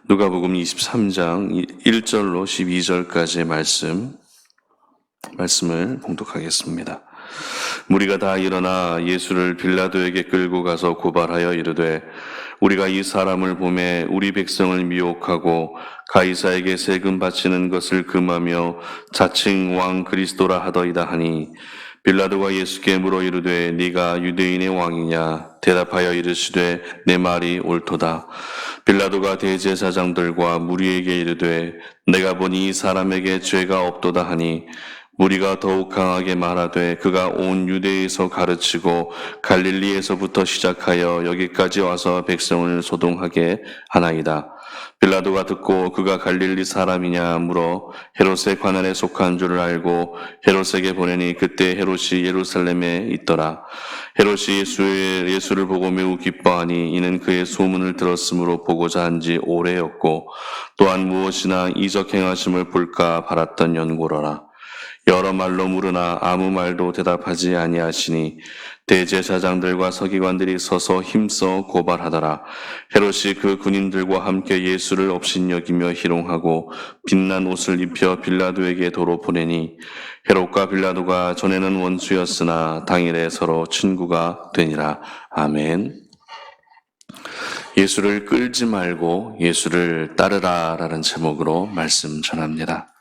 누가복음 23장 1절로 12절까지의 말씀을 봉독하겠습니다. 무리가 다 일어나 예수를 빌라도에게 끌고 가서 고발하여 이르되 우리가 이 사람을 보매 우리 백성을 미혹하고 가이사에게 세금 바치는 것을 금하며 자칭 왕 그리스도라 하더이다 하니 빌라도가 예수께 물어 이르되 네가 유대인의 왕이냐? 대답하여 이르시되 내 말이 옳도다. 빌라도가 대제사장들과 무리에게 이르되 내가 보니 이 사람에게 죄가 없도다 하니 무리가 더욱 강하게 말하되 그가 온 유대에서 가르치고 갈릴리에서부터 시작하여 여기까지 와서 백성을 소동하게 하나이다. 빌라도가 듣고 그가 갈릴리 사람이냐 물어 헤롯의 관할에 속한 줄을 알고 헤롯에게 보내니 그때 헤롯이 예루살렘에 있더라. 헤롯이 예수를 보고 매우 기뻐하니 이는 그의 소문을 들었으므로 보고자 한지 오래였고 또한 무엇이나 이적 행하심을 볼까 바랐던 연고로라. 여러 말로 물으나 아무 말도 대답하지 아니하시니 대제사장들과 서기관들이 서서 힘써 고발하더라. 헤롯이 그 군인들과 함께 예수를 업신여기며 희롱하고 빛난 옷을 입혀 빌라도에게 도로 보내니 헤롯과 빌라도가 전에는 원수였으나 당일에 서로 친구가 되니라. 아멘. 예수를 끌지 말고 예수를 따르라 라는 제목으로 말씀 전합니다.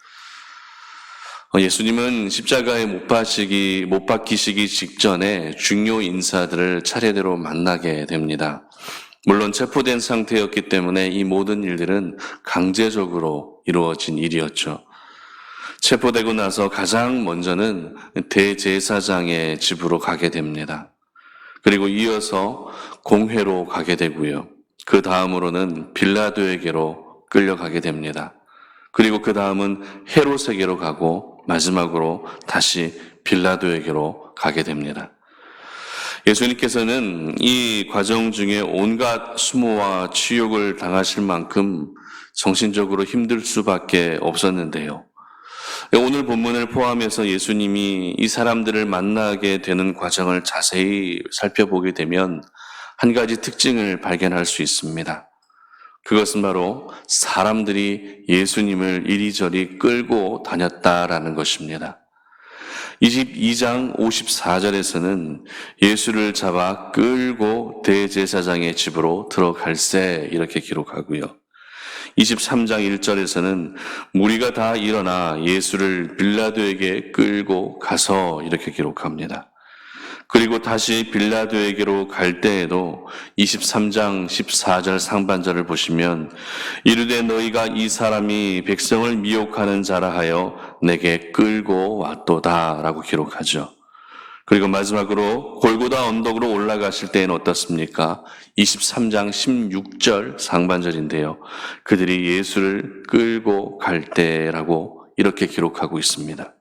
예수님은 십자가에 못 박히시기 직전에 중요 인사들을 차례대로 만나게 됩니다. 물론 체포된 상태였기 때문에 이 모든 일들은 강제적으로 이루어진 일이었죠. 체포되고 나서 가장 먼저는 대제사장의 집으로 가게 됩니다. 그리고 이어서 공회로 가게 되고요. 그 다음으로는 빌라도에게로 끌려가게 됩니다. 그리고 그 다음은 헤롯에게로 가고 마지막으로 다시 빌라도에게로 가게 됩니다. 예수님께서는 이 과정 중에 온갖 수모와 치욕을 당하실 만큼 정신적으로 힘들 수밖에 없었는데요. 오늘 본문을 포함해서 예수님이 이 사람들을 만나게 되는 과정을 자세히 살펴보게 되면 한 가지 특징을 발견할 수 있습니다. 그것은 바로 사람들이 예수님을 이리저리 끌고 다녔다라는 것입니다. 22장 54절에서는 예수를 잡아 끌고 대제사장의 집으로 들어갈세 이렇게 기록하고요. 23장 1절에서는 무리가 다 일어나 예수를 빌라도에게 끌고 가서 이렇게 기록합니다. 그리고 다시 빌라도에게로 갈 때에도 23장 14절 상반절을 보시면 이르되 너희가 이 사람이 백성을 미혹하는 자라 하여 내게 끌고 왔도다 라고 기록하죠. 그리고 마지막으로 골고다 언덕으로 올라가실 때에는 어떻습니까? 23장 16절 상반절인데요. 그들이 예수를 끌고 갈 때라고 이렇게 기록하고 있습니다.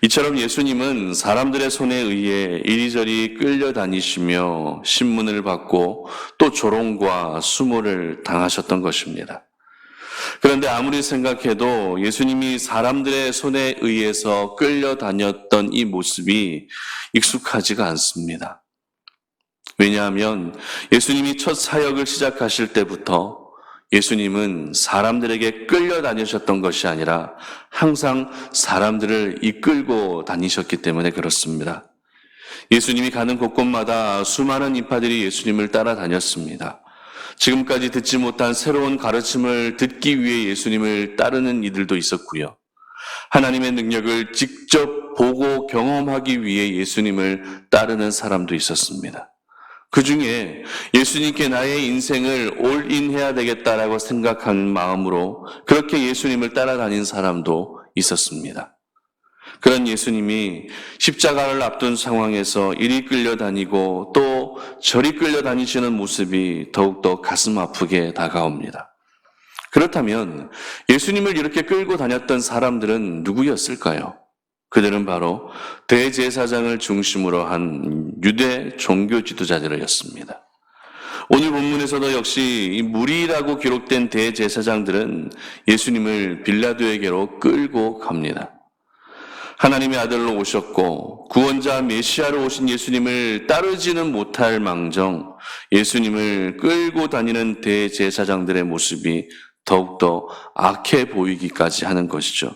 이처럼 예수님은 사람들의 손에 의해 이리저리 끌려다니시며 신문을 받고 또 조롱과 수모를 당하셨던 것입니다. 그런데 아무리 생각해도 예수님이 사람들의 손에 의해서 끌려다녔던 이 모습이 익숙하지가 않습니다. 왜냐하면 예수님이 첫 사역을 시작하실 때부터 예수님은 사람들에게 끌려다니셨던 것이 아니라 항상 사람들을 이끌고 다니셨기 때문에 그렇습니다. 예수님이 가는 곳곳마다 수많은 인파들이 예수님을 따라다녔습니다. 지금까지 듣지 못한 새로운 가르침을 듣기 위해 예수님을 따르는 이들도 있었고요. 하나님의 능력을 직접 보고 경험하기 위해 예수님을 따르는 사람도 있었습니다. 그 중에 예수님께 나의 인생을 올인해야 되겠다라고 생각한 마음으로 그렇게 예수님을 따라다닌 사람도 있었습니다. 그런 예수님이 십자가를 앞둔 상황에서 이리 끌려다니고 또 저리 끌려다니시는 모습이 더욱더 가슴 아프게 다가옵니다. 그렇다면 예수님을 이렇게 끌고 다녔던 사람들은 누구였을까요? 그들은 바로 대제사장을 중심으로 한 유대 종교 지도자들이었습니다. 오늘 본문에서도 역시 이 무리라고 기록된 대제사장들은 예수님을 빌라도에게로 끌고 갑니다. 하나님의 아들로 오셨고 구원자 메시아로 오신 예수님을 따르지는 못할 망정 예수님을 끌고 다니는 대제사장들의 모습이 더욱더 악해 보이기까지 하는 것이죠.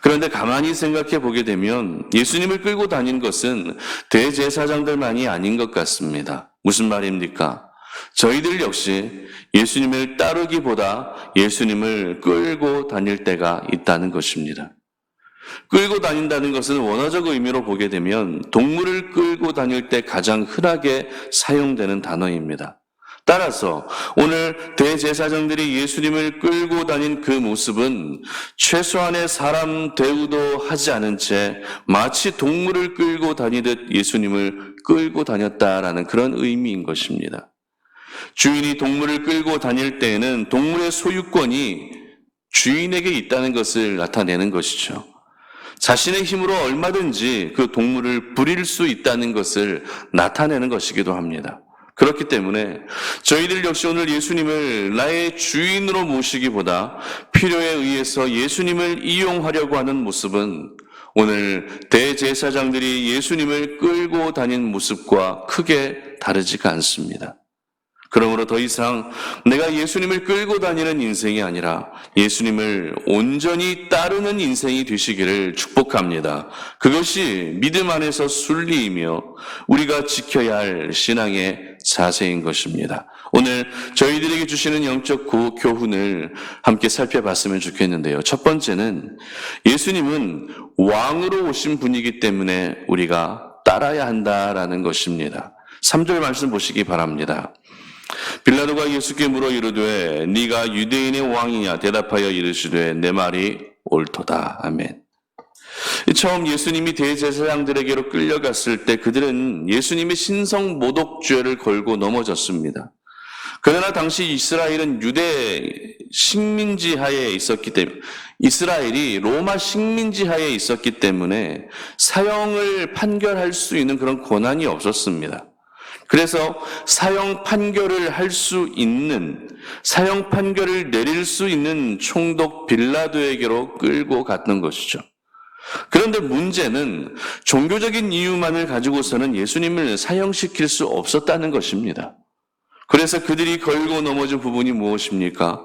그런데 가만히 생각해 보게 되면 예수님을 끌고 다닌 것은 대제사장들만이 아닌 것 같습니다. 무슨 말입니까? 저희들 역시 예수님을 따르기보다 예수님을 끌고 다닐 때가 있다는 것입니다. 끌고 다닌다는 것은 원어적 의미로 보게 되면 동물을 끌고 다닐 때 가장 흔하게 사용되는 단어입니다. 따라서 오늘 대제사장들이 예수님을 끌고 다닌 그 모습은 최소한의 사람 대우도 하지 않은 채 마치 동물을 끌고 다니듯 예수님을 끌고 다녔다라는 그런 의미인 것입니다. 주인이 동물을 끌고 다닐 때에는 동물의 소유권이 주인에게 있다는 것을 나타내는 것이죠. 자신의 힘으로 얼마든지 그 동물을 부릴 수 있다는 것을 나타내는 것이기도 합니다. 그렇기 때문에 저희들 역시 오늘 예수님을 나의 주인으로 모시기보다 필요에 의해서 예수님을 이용하려고 하는 모습은 오늘 대제사장들이 예수님을 끌고 다닌 모습과 크게 다르지가 않습니다. 그러므로 더 이상 내가 예수님을 끌고 다니는 인생이 아니라 예수님을 온전히 따르는 인생이 되시기를 축복합니다. 그것이 믿음 안에서 순리이며 우리가 지켜야 할 신앙의 자세인 것입니다. 오늘 저희들에게 주시는 영적 교훈을 함께 살펴봤으면 좋겠는데요. 첫 번째는 예수님은 왕으로 오신 분이기 때문에 우리가 따라야 한다라는 것입니다. 3절 말씀 보시기 바랍니다. 빌라도가 예수께 물어 이르되 네가 유대인의 왕이냐 대답하여 이르시되 내 말이 옳도다. 아멘. 처음 예수님이 대제사장들에게로 끌려갔을 때 그들은 예수님의 신성 모독죄를 걸고 넘어졌습니다. 그러나 당시 이스라엘은 유대 식민지 하에 있었기 때문에 이스라엘이 로마 식민지 하에 있었기 때문에 사형을 판결할 수 있는 그런 권한이 없었습니다. 그래서 사형 판결을 할 수 있는, 사형 판결을 내릴 수 있는 총독 빌라도에게로 끌고 갔던 것이죠. 그런데 문제는 종교적인 이유만을 가지고서는 예수님을 사형시킬 수 없었다는 것입니다. 그래서 그들이 걸고 넘어진 부분이 무엇입니까?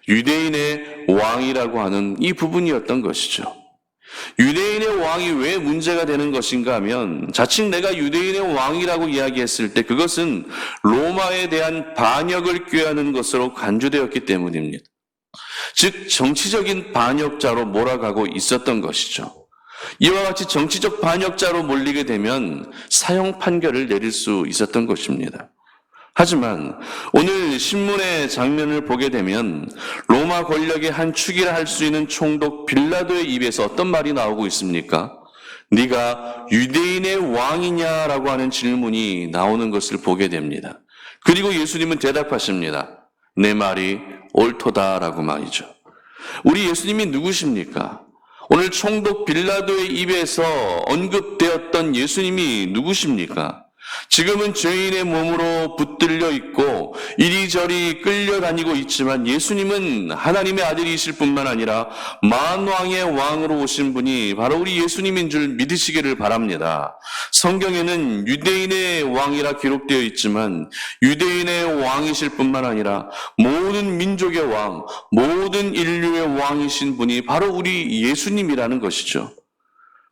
유대인의 왕이라고 하는 이 부분이었던 것이죠. 유대인의 왕이 왜 문제가 되는 것인가 하면 자칫 내가 유대인의 왕이라고 이야기했을 때 그것은 로마에 대한 반역을 꾀하는 것으로 간주되었기 때문입니다. 즉 정치적인 반역자로 몰아가고 있었던 것이죠. 이와 같이 정치적 반역자로 몰리게 되면 사형 판결을 내릴 수 있었던 것입니다. 하지만 오늘 신문의 장면을 보게 되면 로마 권력의 한 축이라 할 수 있는 총독 빌라도의 입에서 어떤 말이 나오고 있습니까? 네가 유대인의 왕이냐라고 하는 질문이 나오는 것을 보게 됩니다. 그리고 예수님은 대답하십니다. 내 말이 옳도다라고 말이죠. 우리 예수님이 누구십니까? 오늘 총독 빌라도의 입에서 언급되었던 예수님이 누구십니까? 지금은 죄인의 몸으로 붙들려 있고 이리저리 끌려다니고 있지만 예수님은 하나님의 아들이실 뿐만 아니라 만왕의 왕으로 오신 분이 바로 우리 예수님인 줄 믿으시기를 바랍니다. 성경에는 유대인의 왕이라 기록되어 있지만 유대인의 왕이실 뿐만 아니라 모든 민족의 왕, 모든 인류의 왕이신 분이 바로 우리 예수님이라는 것이죠.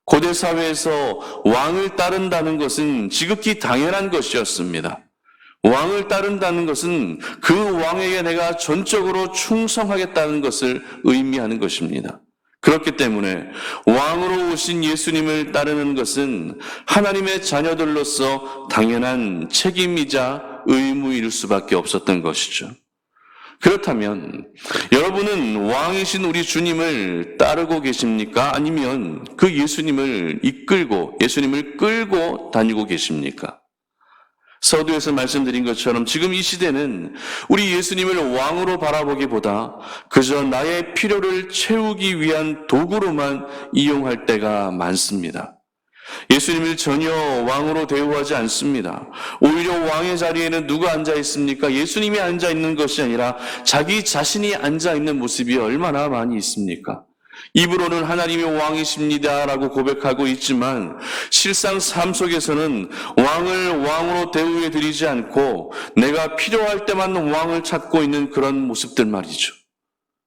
고대 사회에서 왕을 따른다는 것은 지극히 당연한 것이었습니다. 왕을 따른다는 것은 그 왕에게 내가 전적으로 충성하겠다는 것을 의미하는 것입니다. 그렇기 때문에 왕으로 오신 예수님을 따르는 것은 하나님의 자녀들로서 당연한 책임이자 의무일 수밖에 없었던 것이죠. 그렇다면 여러분은 왕이신 우리 주님을 따르고 계십니까? 아니면 그 예수님을 예수님을 끌고 다니고 계십니까? 서두에서 말씀드린 것처럼 지금 이 시대는 우리 예수님을 왕으로 바라보기보다 그저 나의 필요를 채우기 위한 도구로만 이용할 때가 많습니다. 예수님을 전혀 왕으로 대우하지 않습니다. 오히려 왕의 자리에는 누가 앉아 있습니까? 예수님이 앉아 있는 것이 아니라 자기 자신이 앉아 있는 모습이 얼마나 많이 있습니까? 입으로는 하나님이 왕이십니다라고 고백하고 있지만 실상 삶 속에서는 왕을 왕으로 대우해 드리지 않고 내가 필요할 때만 왕을 찾고 있는 그런 모습들 말이죠.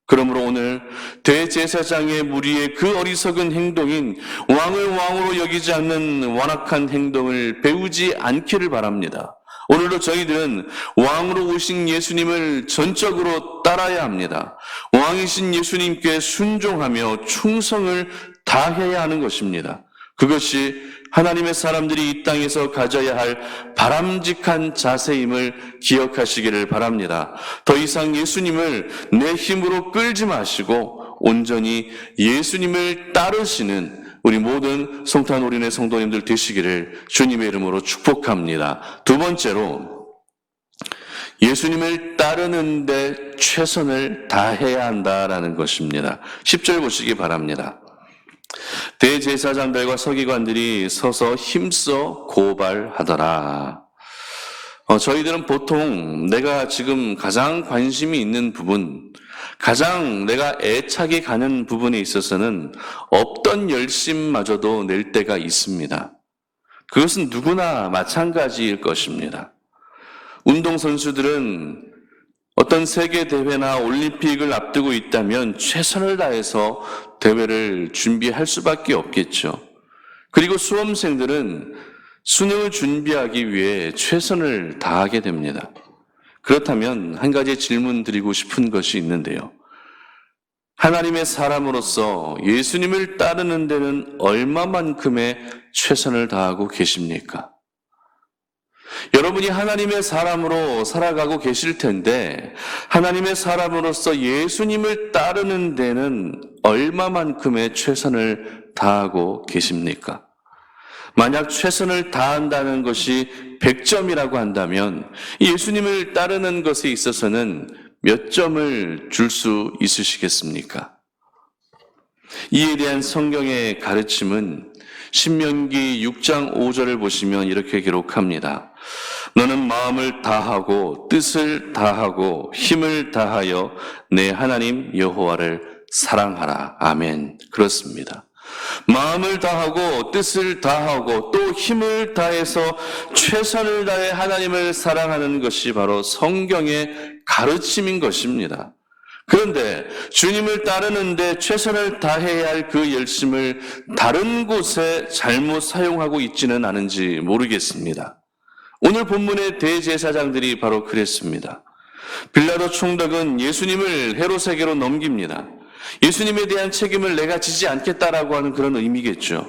그러므로 오늘 대제사장의 무리의 그 어리석은 행동인 왕을 왕으로 여기지 않는 완악한 행동을 배우지 않기를 바랍니다. 오늘도 저희들은 왕으로 오신 예수님을 전적으로 따라야 합니다. 왕이신 예수님께 순종하며 충성을 다해야 하는 것입니다. 그것이 하나님의 사람들이 이 땅에서 가져야 할 바람직한 자세임을 기억하시기를 바랍니다. 더 이상 예수님을 내 힘으로 끌지 마시고 온전히 예수님을 따르시는 우리 모든 성탄 올인의 성도님들 되시기를 주님의 이름으로 축복합니다. 두 번째로, 예수님을 따르는데 최선을 다해야 한다라는 것입니다. 10절 보시기 바랍니다. 대제사장들과 서기관들이 서서 힘써 고발하더라. 저희들은 보통 내가 지금 가장 관심이 있는 부분, 가장 내가 애착이 가는 부분에 있어서는 없던 열심마저도 낼 때가 있습니다. 그것은 누구나 마찬가지일 것입니다. 운동선수들은 어떤 세계대회나 올림픽을 앞두고 있다면 최선을 다해서 대회를 준비할 수밖에 없겠죠. 그리고 수험생들은 수능을 준비하기 위해 최선을 다하게 됩니다. 그렇다면 한 가지 질문 드리고 싶은 것이 있는데요. 하나님의 사람으로서 예수님을 따르는 데는 얼마만큼의 최선을 다하고 계십니까? 여러분이 하나님의 사람으로 살아가고 계실 텐데 하나님의 사람으로서 예수님을 따르는 데는 얼마만큼의 최선을 다하고 계십니까? 만약 최선을 다한다는 것이 100점이라고 한다면 예수님을 따르는 것에 있어서는 몇 점을 줄 수 있으시겠습니까? 이에 대한 성경의 가르침은 신명기 6장 5절을 보시면 이렇게 기록합니다. 너는 마음을 다하고 뜻을 다하고 힘을 다하여 내 하나님 여호와를 사랑하라. 아멘. 그렇습니다. 마음을 다하고 뜻을 다하고 또 힘을 다해서 최선을 다해 하나님을 사랑하는 것이 바로 성경의 가르침인 것입니다. 그런데 주님을 따르는데 최선을 다해야 할 그 열심을 다른 곳에 잘못 사용하고 있지는 않은지 모르겠습니다. 오늘 본문의 대제사장들이 바로 그랬습니다. 빌라도 총독은 예수님을 헤롯에게로 넘깁니다. 예수님에 대한 책임을 내가 지지 않겠다라고 하는 그런 의미겠죠.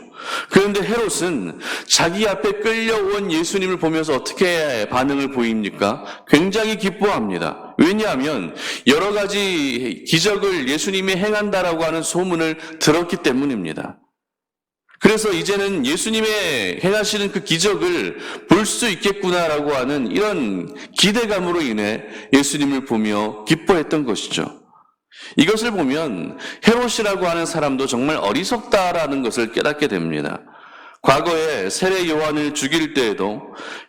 그런데 헤롯은 자기 앞에 끌려온 예수님을 보면서 어떻게 반응을 보입니까? 굉장히 기뻐합니다. 왜냐하면 여러 가지 기적을 예수님이 행한다라고 하는 소문을 들었기 때문입니다. 그래서 이제는 예수님의 행하시는 그 기적을 볼 수 있겠구나라고 하는 이런 기대감으로 인해 예수님을 보며 기뻐했던 것이죠. 이것을 보면 헤롯이라고 하는 사람도 정말 어리석다라는 것을 깨닫게 됩니다. 과거에 세례 요한을 죽일 때에도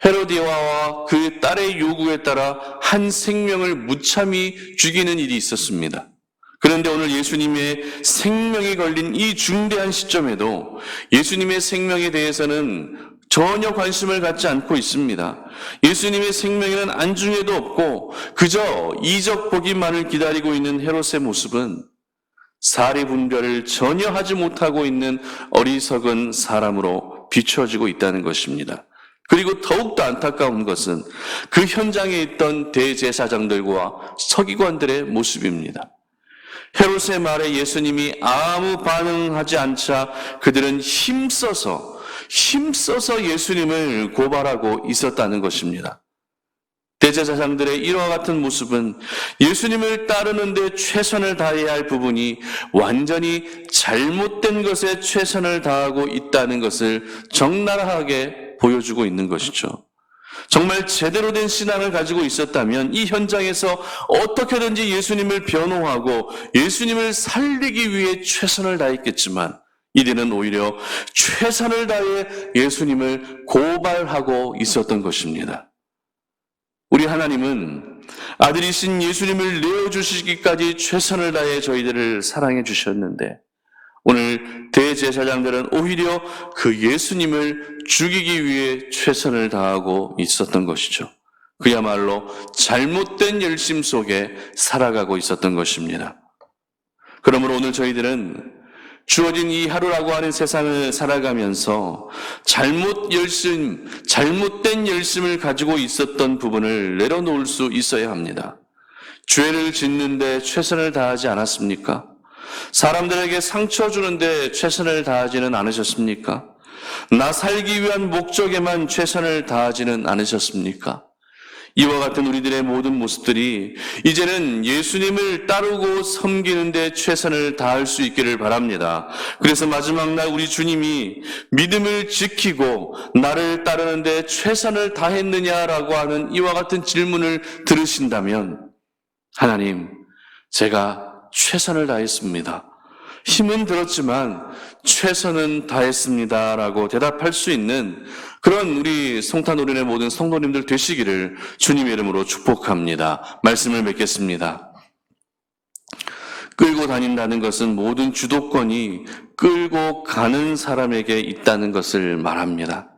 헤로디아와 그 딸의 요구에 따라 한 생명을 무참히 죽이는 일이 있었습니다. 그런데 오늘 예수님의 생명이 걸린 이 중대한 시점에도 예수님의 생명에 대해서는 전혀 관심을 갖지 않고 있습니다. 예수님의 생명에는 안중에도 없고 그저 이적 보기만을 기다리고 있는 헤롯의 모습은 사리분별을 전혀 하지 못하고 있는 어리석은 사람으로 비춰지고 있다는 것입니다. 그리고 더욱더 안타까운 것은 그 현장에 있던 대제사장들과 서기관들의 모습입니다. 헤롯의 말에 예수님이 아무 반응하지 않자 그들은 힘써서 예수님을 고발하고 있었다는 것입니다. 대제사장들의 이와 같은 모습은 예수님을 따르는데 최선을 다해야 할 부분이 완전히 잘못된 것에 최선을 다하고 있다는 것을 적나라하게 보여주고 있는 것이죠. 정말 제대로 된 신앙을 가지고 있었다면 이 현장에서 어떻게든지 예수님을 변호하고 예수님을 살리기 위해 최선을 다했겠지만 이들은 오히려 최선을 다해 예수님을 고발하고 있었던 것입니다. 우리 하나님은 아들이신 예수님을 내어주시기까지 최선을 다해 저희들을 사랑해 주셨는데 오늘 대제사장들은 오히려 그 예수님을 죽이기 위해 최선을 다하고 있었던 것이죠. 그야말로 잘못된 열심 속에 살아가고 있었던 것입니다. 그러므로 오늘 저희들은 주어진 이 하루라고 하는 세상을 살아가면서 잘못된 열심을 가지고 있었던 부분을 내려놓을 수 있어야 합니다. 죄를 짓는데 최선을 다하지 않았습니까? 사람들에게 상처 주는데 최선을 다하지는 않으셨습니까? 나 살기 위한 목적에만 최선을 다하지는 않으셨습니까? 이와 같은 우리들의 모든 모습들이 이제는 예수님을 따르고 섬기는 데 최선을 다할 수 있기를 바랍니다. 그래서 마지막 날 우리 주님이 믿음을 지키고 나를 따르는 데 최선을 다했느냐라고 하는 이와 같은 질문을 들으신다면 하나님, 제가 최선을 다했습니다. 힘은 들었지만 최선은 다했습니다라고 대답할 수 있는 그런 우리 성탄오륜의 모든 성도님들 되시기를 주님의 이름으로 축복합니다. 말씀을 맺겠습니다. 끌고 다닌다는 것은 모든 주도권이 끌고 가는 사람에게 있다는 것을 말합니다.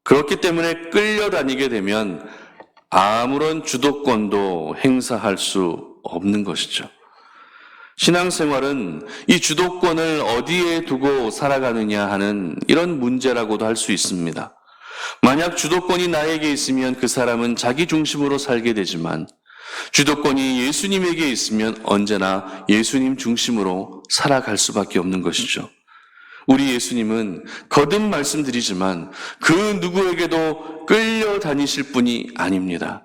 그렇기 때문에 끌려다니게 되면 아무런 주도권도 행사할 수 없는 것이죠. 신앙생활은 이 주도권을 어디에 두고 살아가느냐 하는 이런 문제라고도 할 수 있습니다. 만약 주도권이 나에게 있으면 그 사람은 자기 중심으로 살게 되지만 주도권이 예수님에게 있으면 언제나 예수님 중심으로 살아갈 수밖에 없는 것이죠. 우리 예수님은 거듭 말씀드리지만 그 누구에게도 끌려다니실 분이 아닙니다.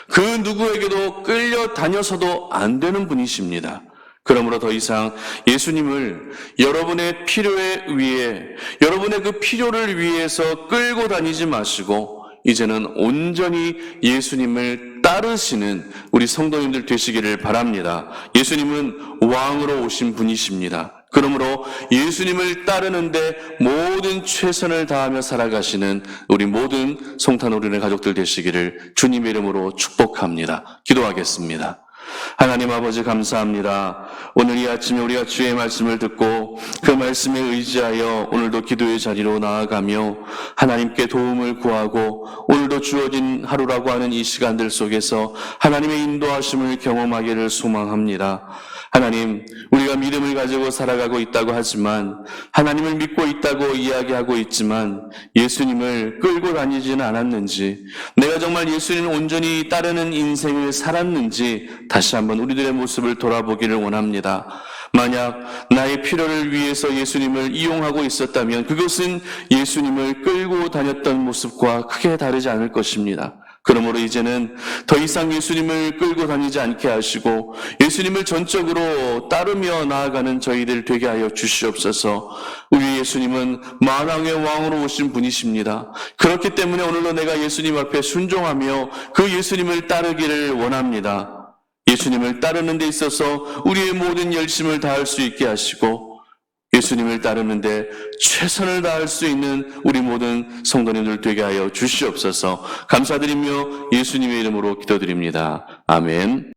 그 누구에게도 끌려다녀서도 안 되는 분이십니다. 그러므로 더 이상 예수님을 여러분의 필요에 의해, 여러분의 그 필요를 위해서 끌고 다니지 마시고 이제는 온전히 예수님을 따르시는 우리 성도님들 되시기를 바랍니다. 예수님은 왕으로 오신 분이십니다. 그러므로 예수님을 따르는데 모든 최선을 다하며 살아가시는 우리 모든 성탄오륜의 가족들 되시기를 주님의 이름으로 축복합니다. 기도하겠습니다. 하나님 아버지 감사합니다. 오늘 이 아침에 우리가 주의 말씀을 듣고 그 말씀에 의지하여 오늘도 기도의 자리로 나아가며 하나님께 도움을 구하고 오늘도 주어진 하루라고 하는 이 시간들 속에서 하나님의 인도하심을 경험하기를 소망합니다. 하나님, 우리가 믿음을 가지고 살아가고 있다고 하지만 하나님을 믿고 있다고 이야기하고 있지만 예수님을 끌고 다니지는 않았는지, 내가 정말 예수님을 온전히 따르는 인생을 살았는지 다시 한번 우리들의 모습을 돌아보기를 원합니다. 만약 나의 필요를 위해서 예수님을 이용하고 있었다면 그것은 예수님을 끌고 다녔던 모습과 크게 다르지 않을 것입니다. 그러므로 이제는 더 이상 예수님을 끌고 다니지 않게 하시고 예수님을 전적으로 따르며 나아가는 저희들 되게 하여 주시옵소서. 우리 예수님은 만왕의 왕으로 오신 분이십니다. 그렇기 때문에 오늘도 내가 예수님 앞에 순종하며 그 예수님을 따르기를 원합니다. 예수님을 따르는 데 있어서 우리의 모든 열심을 다할 수 있게 하시고 예수님을 따르는데 최선을 다할 수 있는 우리 모든 성도님들 되게 하여 주시옵소서. 감사드리며 예수님의 이름으로 기도드립니다. 아멘.